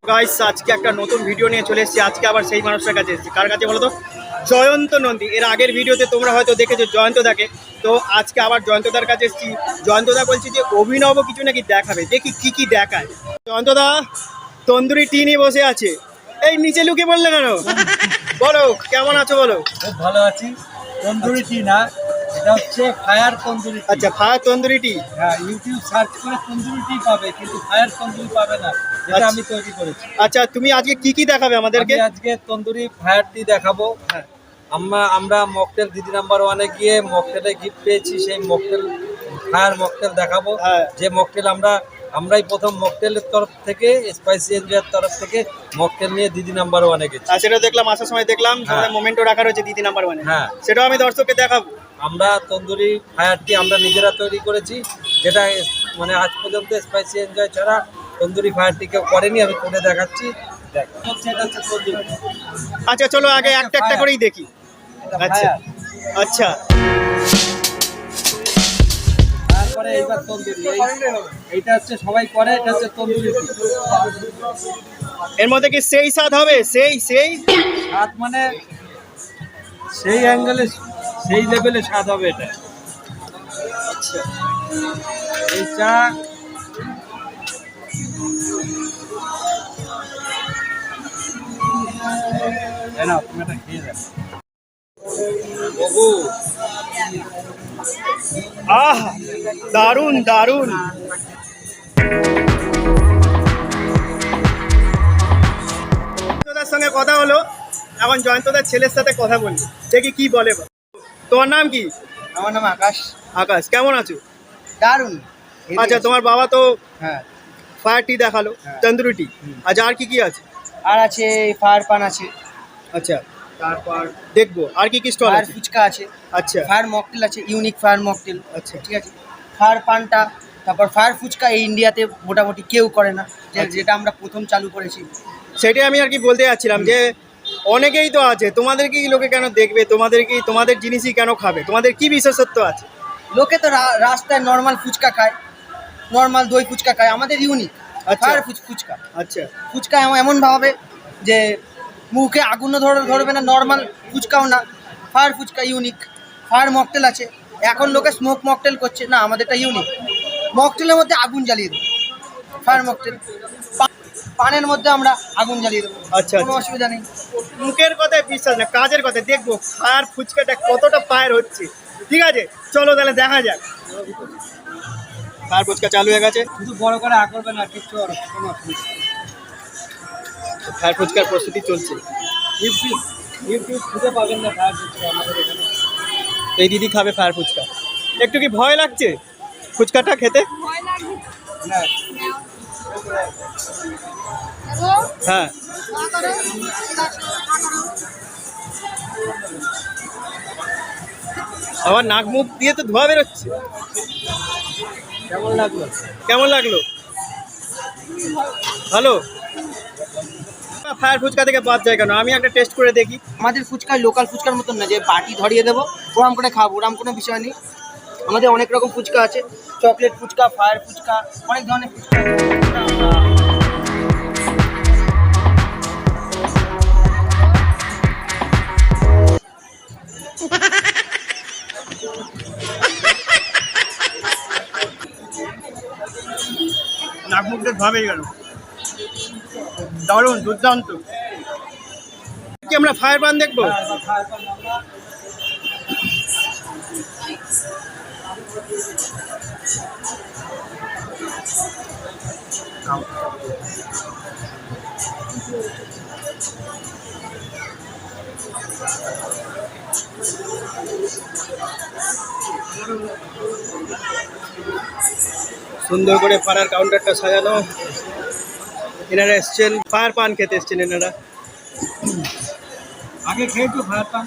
Guys আজকে একটা নতুন ভিডিও নিয়ে চলে এসেছি। আজকে আবার সেই মানুষটার কাছে এসেছি। কার কাছে বলো তো? জয়ন্ত নন্দী। এর আগের ভিডিওতে তোমরা হয়তো দেখেছো জয়ন্তদাকে। তো আজকে আবার জয়ন্তদার কাছে এসেছি। জয়ন্তদা বলছি যে অভিনব কিছু নাকি দেখাবে, দেখি কি কি দেখায়। জয়ন্তদা তন্দুরি টি নিয়ে বসে আছে। এই নিচে লুকিয়ে বললে কেন? বলো কেমন আছো বলো। খুব ভালো আছি। তন্দুরি টি না, এটা হচ্ছে ফায়ার তন্দুরি। আচ্ছা, ফায়ার তন্দুরি টি। হ্যাঁ, ইউটিউব সার্চ করে তন্দুরি টি পাবে, কিন্তু ফায়ার তন্দুরি পাবে না। এটা আমি তৈরি করেছি। আচ্ছা, তুমি আজকে কি কি দেখাবে আমাদেরকে? আজকে তন্দুরি ফায়ার টি দেখাবো। হ্যাঁ, আমরা মকটেল দিদি নাম্বার 1-এ গিয়ে মকটেলে গিফট পেয়েছি, সেই মকটেল ফায়ার মকটেল দেখাবো। হ্যাঁ। যে মকটেল আমরাই প্রথম মকটেলের তরফ থেকে, স্পাইসি এনজয়ের তরফ থেকে মকটেল নিয়ে দিদি নাম্বার 1-এ গেছি। সেটা দেখলাম, আসার সময় দেখলাম মোমেন্টো রাখা রয়েছে দিদি নাম্বার 1-এ। হ্যাঁ, সেটাও আমি দর্শককে দেখাবো। আমরা তন্দুরি ফায়ারটি আমরা নিজেরা তৈরি করেছি, যেটা মানে আজ পর্যন্ত স্পাইসি এনজয় ছাড়া তন্দুরি ফায়ারটি কেউ করেনি। আমি করে দেখাচ্ছি। আচ্ছা চলো আগে একটা একটা করেই দেখি। আচ্ছা আচ্ছা, তারপরে এইবার তন্দুরি, এইটা হচ্ছে সবাই করে, এটা হচ্ছে তন্দুরি। এর মধ্যে কি সেই স্বাদ হবে? সেই স্বাদ মানে সেই অ্যাঙ্গেলে সেই লেভেলে স্বাদ হবে এটা। আচ্ছা, এই চা না, তুমি এটা খেয়ে যাও। আহ দারুন দারুন। জয়ন্তদার সঙ্গে কথা হলো, এখন জয়ন্তদার ছেলের সাথে কথা বলি, দেখি কি বলে। তোমার নাম কি? আমার নাম আকাশ। আকাশ, কেমন আছো? দারুন। আচ্ছা, তোমার বাবা তো হ্যাঁ, ফায়ার টি দেখালো, তন্দুরি টি। আচ্ছা, আর কি কি আছে? আর আছে ফায়ার পান আছে, আচ্ছা, তারপর দেখবো আর কি কি স্টল ফায়ার আছে। ফুচকা আছে, আচ্ছা ফায়ার মকটেল আছে, ইউনিক ফায়ার মকটেল। আচ্ছা ঠিক আছে, ফায়ার পানটা, তারপর ফায়ার ফুচকা এই ইন্ডিয়াতে মোটামুটি কেউ করে না, যেটা আমরা প্রথম চালু করেছি। সেটাই আমি আর কি বলতে যাচ্ছিলাম যে অনেকেই তো আছে, তোমাদেরকেই লোকে কেন দেখবে, তোমাদের জিনিসই কেন খাবে, তোমাদের কি বিশেষত্ব আছে? লোকে তো রাস্তায় নর্মাল ফুচকা খায়, নর্মাল দই ফুচকা খায়, আমাদের ইউনিক আচ্ছা। ফায়ার ফুচকা। আচ্ছা ফুচকা এমনভাবে যে মুখে আগুনও ধরবে না, নর্মাল ফুচকাও না, fire fuchka unique. Fire mocktail আছে, এখন লোকে স্মোক মকটেল করছে না, আমাদেরটা ইউনিক। মকটেলের মধ্যে আগুন জ্বালিয়ে দেবো, ফায়ার মকটেল। পানের মধ্যে আমরা আগুন জ্বালিয়ে দেবো, আচ্ছা, কোনো অসুবিধা নেই। মুখের কথায় বিশ্বাস না, কাজের কথায় দেখবো ফায়ার ফুচকাটা কতটা ফায়ার হচ্ছে। ঠিক আছে, চলো তাহলে দেখা যাক। ফায়ার ফুচকা চালু হয়ে গেছে, শুধু বড় করে করবে না, কিচ্ছু কোনো অসুবিধা নেই। ফায়ার ফুচকার প্রস্তুতি চলছে। ইউটিউব খুঁজে পাবেন না ফায়ার ফুচকা আমাদের এখানে। এই দিদি খাবে ফায়ার ফুচকা। একটু কি ভয় লাগছে ফুচকাটা খেতে? না, হ্যাঁ, আবার নাক মুখ দিয়ে তো ধোয়া বেরোচ্ছে। কেমন লাগলো? কেমন লাগলো? ভালো। ফায়ার ফুচকা থেকে বাদ যায় কেন? আমি একটা টেস্ট করে দেখি। আমাদের ফুচকা লোকাল ফুচকার মতন না যে বাটি ধরিয়ে দেবো ওরম করে খাবো, ওরম কোনো বিষয় নেই। আমাদের অনেক রকম ফুচকা আছে, চকলেট ফুচকা, ফায়ার ফুচকা, অনেক ধরনের ফুচকা। নাক মুখ দিয়ে ধোয়া বেরিয়ে গেল। দারুণ, দুর্দান্ত। কি আমরা ফায়ার পান দেখবো? সুন্দর করে ফায়ার কাউন্টারটা সাজানো। এনারা এসছেন ফায়ার পান খেতে, এসছেন এনারা। আগে খেয়েছো ফায়ার পান?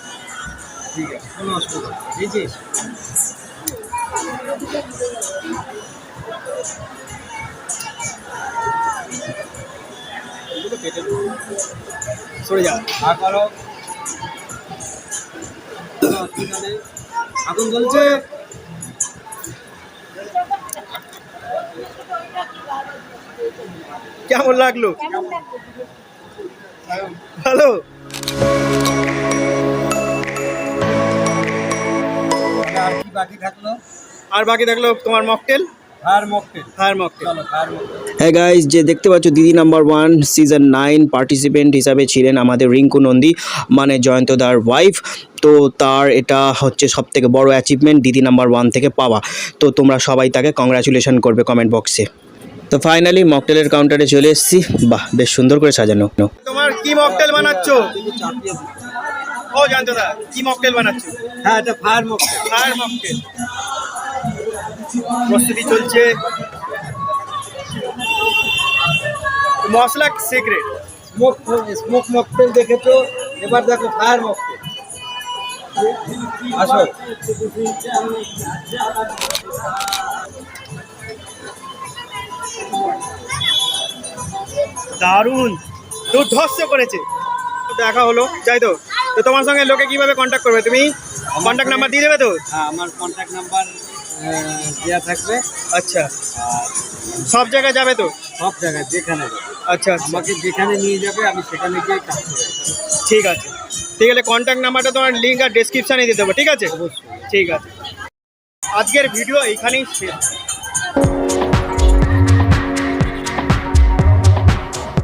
ঠিক আছে, কোনো অসুবিধা নেই। এই যে সরে যা, করো, কোনো অসুবিধা নেই। আগুন জ্বলছে। কেমন লাগলো? ভালো। আর কি বাকি থাকলো? আর বাকি থাকলো তোমার মকটেল আর মকটেল। আর মকটেল। চলো আর মকটেল। হ্যাঁ গাইজ, যে দেখতে পাচ্ছ দিদি নাম্বার 1 সিজন 9 পার্টিসিপেন্ট হিসাবে ছিলেন আমাদের রিঙ্কু নন্দী, মানে জয়ন্তদার ওয়াইফ। তো তার এটা হচ্ছে সব থেকে বড় অ্যাচিভমেন্ট দিদি নাম্বার 1 থেকে পাওয়া। তো তোমরা সবাই তাকে কংগ্রাচুলেশন করবে কমেন্ট বক্সে। তো ফাইনালি মকটেলের কাউন্টারে চলে এসেছি। বাহ, বেশ সুন্দর করে সাজানো। তোমার কি মকটেল বানাচ্ছো? চাপিয়ে দিই। ও জয়ন্তদা, কি মকটেল বানাচ্ছো? হ্যাঁ, এটা ফায়ার মকটেল। Fire mocktail. প্রস্তুতি চলছে। মশলা সিক্রেট। স্মোক মকটেল দেখেছো, এবার দেখো ফায়ার মকটেল। আসো। দারুণ, দুর্ধর্ষ করেছে। তো দেখা হলো, যাই তো। তো তোমার সঙ্গে লোকে কিভাবে কন্ট্যাক্ট করবে? তুমি কন্ট্যাক্ট নাম্বার দিয়ে দেবে তো? হ্যাঁ, আমার কন্ট্যাক্ট নাম্বার দেওয়া থাকবে। আচ্ছা, আর সব জায়গায় যাবে তো? সব জায়গায় যেখানে যাবে, আচ্ছা আচ্ছা, আমাকে যেখানে নিয়ে যাবে আমি সেখানে গিয়ে কাজ করে ঠিক আছে। ঠিক আছে, কন্ট্যাক্ট নাম্বারটা তোমার লিঙ্ক আর ডেসক্রিপশানে দিয়ে দেবো, ঠিক আছে? অবশ্যই। ঠিক আছে, আজকের ভিডিও এইখানেই শেষ।